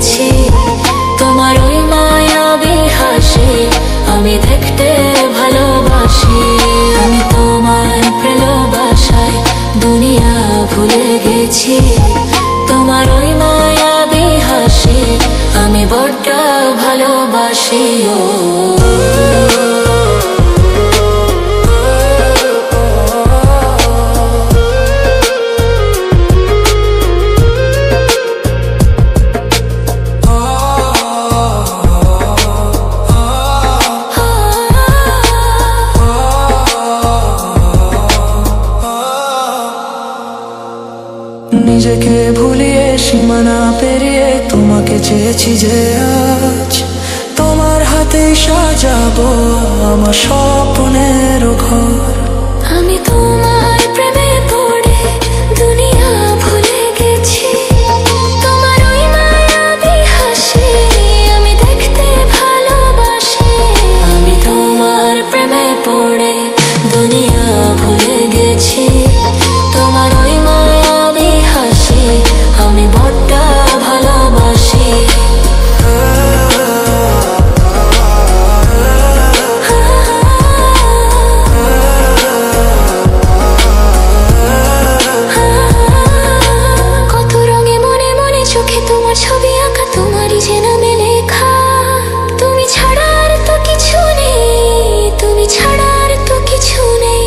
গেছি। তোমার ওই মায়াবী হাসি আমি দেখতে ভালোবাসি। আমি তোমার ভালোবাসায় দুনিয়া ভুলে গেছি। তোমার ওই মায়াবী হাসি আমি বড্ড ভালোবাসি। নিজেকে ভুলিয়ে সীমানা পেরিয়ে তোমাকে চেয়েছি যে আজ তোমার হাতে সাজাবো আমার স্বপ্নের ঘর। আমি তোমার প্রেমে পড়ে দুনিয়া ভুলে গেছি। তোমার ওই মায়াবী হাসি আমি দেখতে ভালোবাসি। আমি তোমার প্রেমে পড়ে দুনিয়া ভুলে গেছি। তোমার ওই মায়াবী হাসি আমি বড্ড ভালোবাসি। কত রঙে মনে মনে চোখে তোমার ছবি আঁকা, তোমারই যে নামে লেখা। তুমি ছাড়া আর তো কিছু নেই, তুমি ছাড়া আর তো কিছু নেই,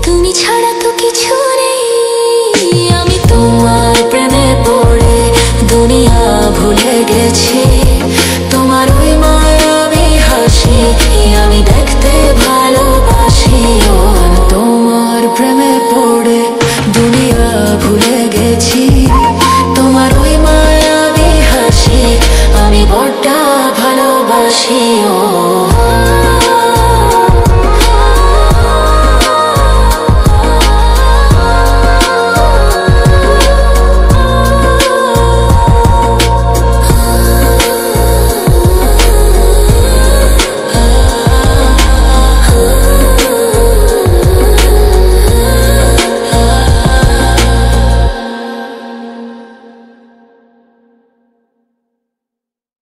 তুমি ছাড়া তো কিছু নেই। আমি তোমার প্রেমে পড়ে দুনিয়া ভুলে গেছি। তোমার ওই মায়াবী হাসি আমি দেখতে ভালোবাসি। আমি তোমার প্রেমে পড়ে দুনিয়া ভুলে গেছি। তোমার ওই মায়াবী হাসি আমি বড্ড ভালোবাসি।